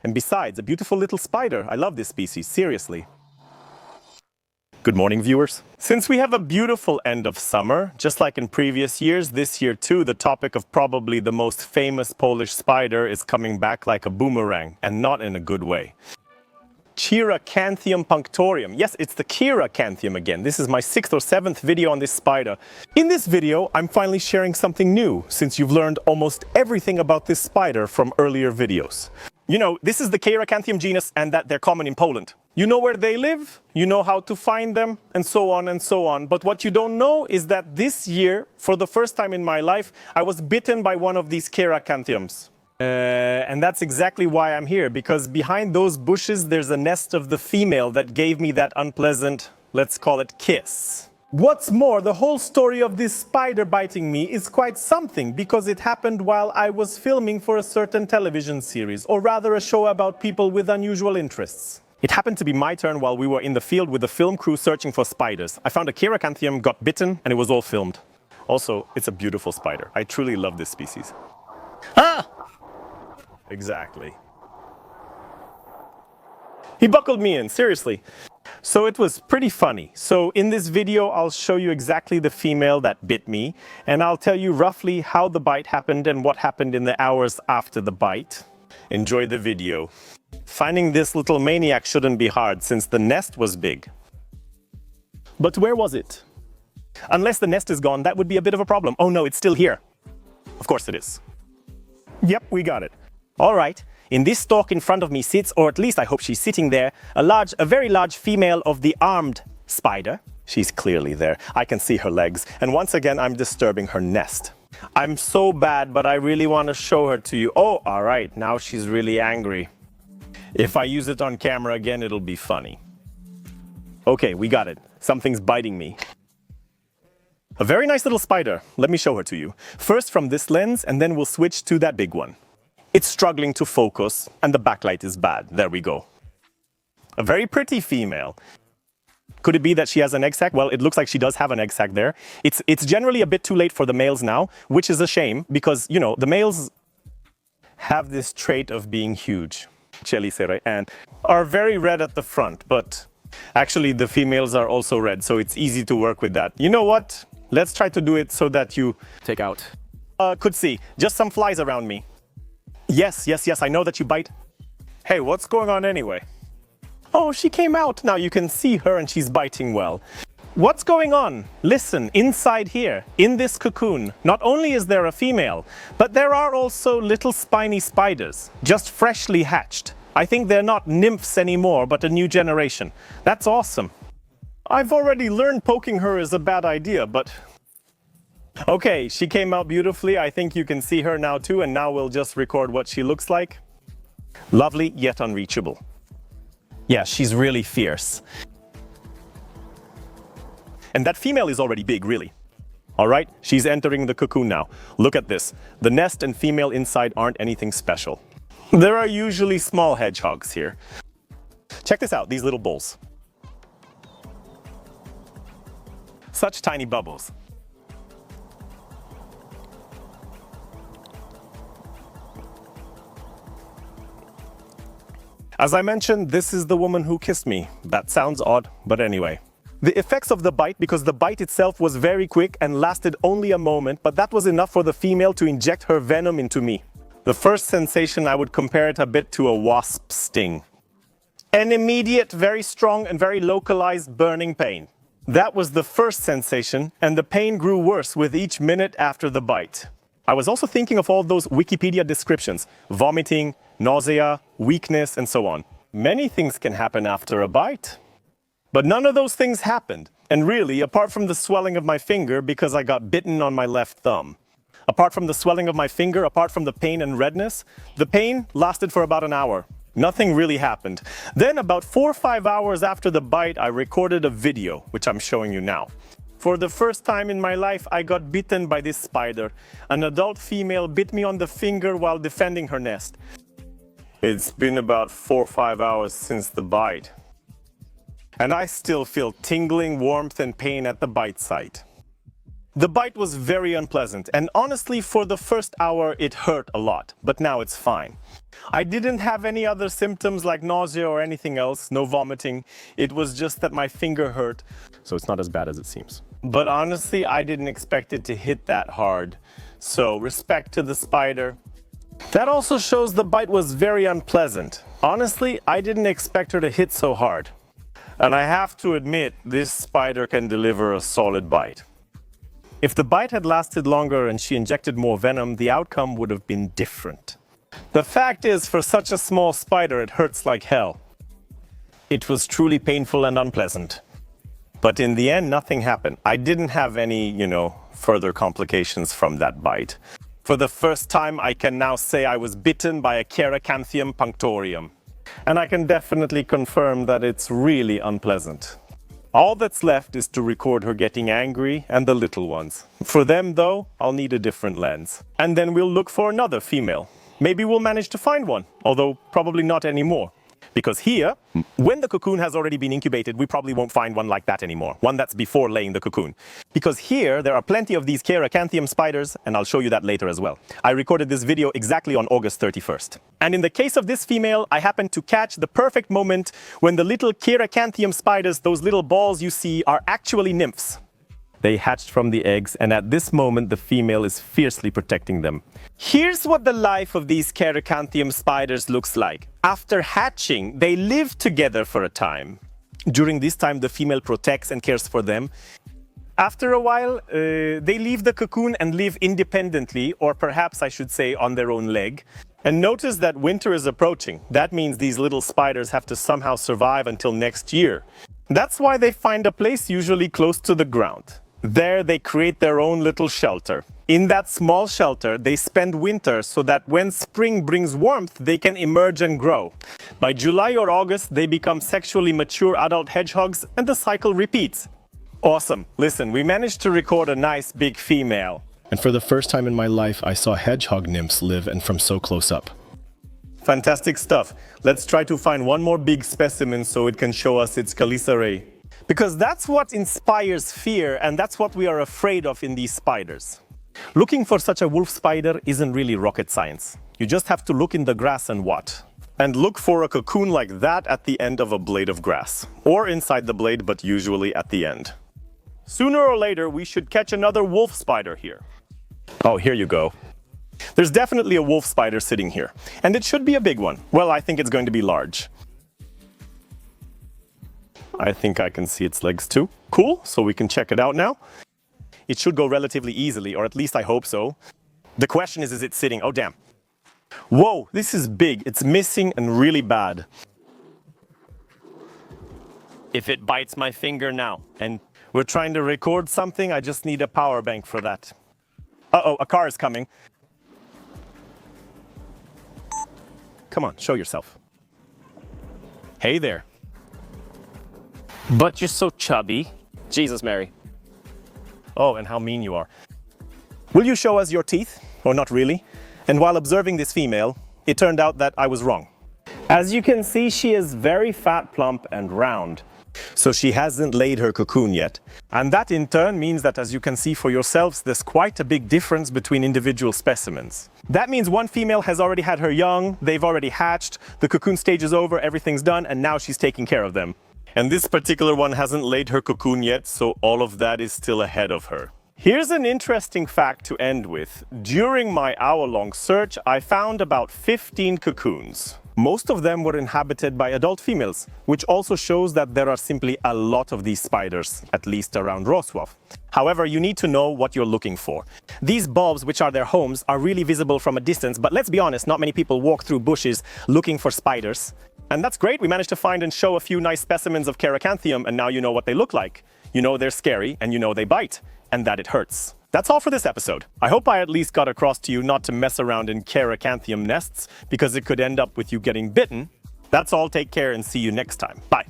And besides, a beautiful little spider. I love this species, seriously. Good morning, viewers. Since we have a beautiful end of summer, just like in previous years, this year too, the topic of probably the most famous Polish spider is coming back like a boomerang, and not in a good way. Chiracanthium punctorium. Yes, it's the chiracanthium again. This is my 6th or 7th video on this spider. In this video, I'm finally sharing something new, since you've learned almost everything about this spider from earlier videos. You know, this is the Chiracanthium genus, and that they're common in Poland. You know where they live, you know how to find them, and so on and so on. But what you don't know is that this year, for the first time in my life, I was bitten by one of these Chiracanthiums. And that's exactly why I'm here, because behind those bushes there's a nest of the female that gave me that unpleasant, let's call it, kiss. What's more, the whole story of this spider biting me is quite something, because it happened while I was filming for a certain television series, or rather a show about people with unusual interests. It happened to be my turn while we were in the field with the film crew searching for spiders. I found a Chiracanthium, got bitten, and it was all filmed. Also, it's a beautiful spider. I truly love this species. Ah! Exactly. He buckled me in, seriously. So it was pretty funny. So in this video, I'll show you exactly the female that bit me, and I'll tell you roughly how the bite happened and what happened in the hours after the bite. Enjoy the video. Finding this little maniac shouldn't be hard, since the nest was big. But where was it? Unless the nest is gone, that would be a bit of a problem. Oh no, it's still here. Of course it is. Yep, we got it. All right. In this stalk in front of me sits, or at least I hope she's sitting there, a very large female of the armed spider. She's clearly there. I can see her legs. And once again, I'm disturbing her nest. I'm so bad, but I really want to show her to you. Oh, all right. Now she's really angry. If I use it on camera again, it'll be funny. Okay, we got it. Something's biting me. A very nice little spider. Let me show her to you. First from this lens, and then we'll switch to that big one. It's struggling to focus, and the backlight is bad. There we go. A very pretty female. Could it be that she has an egg sac? Well, it looks like she does have an egg sac there. It's generally a bit too late for the males now, which is a shame, because, you know, the males have this trait of being huge, and are very red at the front, but actually the females are also red, so it's easy to work with that. You know what? Let's try to do it so that you take out. Could see. Just some flies around me. Yes, I know that you bite. Hey, what's going on anyway? Oh, she came out. Now you can see her and she's biting well. What's going on? Listen, inside here, in this cocoon, not only is there a female, but there are also little spiny spiders, just freshly hatched. I think they're not nymphs anymore, but a new generation. That's awesome. I've already learned poking her is a bad idea, but... Okay, she came out beautifully. I think you can see her now too, and now we'll just record what she looks like. Lovely, yet unreachable. Yeah, she's really fierce. And that female is already big, really. All right, she's entering the cocoon now. Look at this. The nest and female inside aren't anything special. There are usually small hedgehogs here. Check this out, these little bowls. Such tiny bubbles. As I mentioned, this is the woman who kissed me. That sounds odd, but anyway. The effects of the bite, because the bite itself was very quick and lasted only a moment, but that was enough for the female to inject her venom into me. The first sensation, I would compare it a bit to a wasp sting. An immediate, very strong and very localized burning pain. That was the first sensation, and the pain grew worse with each minute after the bite. I was also thinking of all those Wikipedia descriptions: vomiting, nausea, weakness, and so on. Many things can happen after a bite. But none of those things happened. And really, apart from the swelling of my finger because I got bitten on my left thumb. Apart from the swelling of my finger, apart from the pain and redness, the pain lasted for about an hour. Nothing really happened. Then about 4 or 5 hours after the bite, I recorded a video, which I'm showing you now. For the first time in my life, I got bitten by this spider. An adult female bit me on the finger while defending her nest. It's been about 4 or 5 hours since the bite. And I still feel tingling warmth and pain at the bite site. The bite was very unpleasant, and honestly, for the first hour, it hurt a lot, but now it's fine. I didn't have any other symptoms like nausea or anything else, no vomiting. It was just that my finger hurt, so it's not as bad as it seems. But honestly, I didn't expect it to hit that hard. So, respect to the spider. That also shows the bite was very unpleasant. Honestly, I didn't expect her to hit so hard. And I have to admit, this spider can deliver a solid bite. If the bite had lasted longer and she injected more venom, the outcome would have been different. The fact is, for such a small spider, it hurts like hell. It was truly painful and unpleasant. But in the end, nothing happened. I didn't have any, further complications from that bite. For the first time, I can now say I was bitten by a Caracanthium punctorium. And I can definitely confirm that it's really unpleasant. All that's left is to record her getting angry and the little ones. For them, though, I'll need a different lens. And then we'll look for another female. Maybe we'll manage to find one, although probably not anymore. Because here, when the cocoon has already been incubated, we probably won't find one like that anymore. One that's before laying the cocoon. Because here, there are plenty of these Caracanthium spiders, and I'll show you that later as well. I recorded this video exactly on August 31st. And in the case of this female, I happened to catch the perfect moment when the little Caracanthium spiders, those little balls you see, are actually nymphs. They hatched from the eggs, and at this moment, the female is fiercely protecting them. Here's what the life of these Caracanthium spiders looks like. After hatching, they live together for a time. During this time, the female protects and cares for them. After a while, they leave the cocoon and live independently, or perhaps I should say on their own leg. And notice that winter is approaching. That means these little spiders have to somehow survive until next year. That's why they find a place usually close to the ground. There they create their own little shelter. In that small shelter, they spend winter so that when spring brings warmth, they can emerge and grow. By July or August, they become sexually mature adult hedgehogs, and the cycle repeats. Awesome. Listen, we managed to record a nice big female. And for the first time in my life, I saw hedgehog nymphs live, and from so close up. Fantastic stuff. Let's try to find one more big specimen so it can show us its chelicerae. Because that's what inspires fear, and that's what we are afraid of in these spiders. Looking for such a wolf spider isn't really rocket science. You just have to look in the grass and what? And look for a cocoon like that at the end of a blade of grass. Or inside the blade, but usually at the end. Sooner or later, we should catch another wolf spider here. Oh, here you go. There's definitely a wolf spider sitting here. And it should be a big one. Well, I think it's going to be large. I think I can see its legs too. Cool, so we can check it out now. It should go relatively easily, or at least I hope so. The question is it sitting? Oh, damn. Whoa, this is big. It's missing and really bad. If it bites my finger now, and we're trying to record something, I just need a power bank for that. Uh-oh, a car is coming. Come on, show yourself. Hey there. But you're so chubby. Jesus, Mary. Oh, and how mean you are. Will you show us your teeth? Or not really? And while observing this female, it turned out that I was wrong. As you can see, she is very fat, plump, and round. So she hasn't laid her cocoon yet. And that in turn means that, as you can see for yourselves, there's quite a big difference between individual specimens. That means one female has already had her young, they've already hatched, the cocoon stage is over, everything's done, and now she's taking care of them. And this particular one hasn't laid her cocoon yet, so all of that is still ahead of her. Here's an interesting fact to end with. During my hour-long search, I found about 15 cocoons. Most of them were inhabited by adult females, which also shows that there are simply a lot of these spiders, at least around Roswell. However, you need to know what you're looking for. These bulbs, which are their homes, are really visible from a distance, but let's be honest, not many people walk through bushes looking for spiders. And that's great, we managed to find and show a few nice specimens of Caracanthium, and now you know what they look like. You know they're scary, and you know they bite, and that it hurts. That's all for this episode. I hope I at least got across to you not to mess around in Caracanthium nests, because it could end up with you getting bitten. That's all, take care, and see you next time. Bye.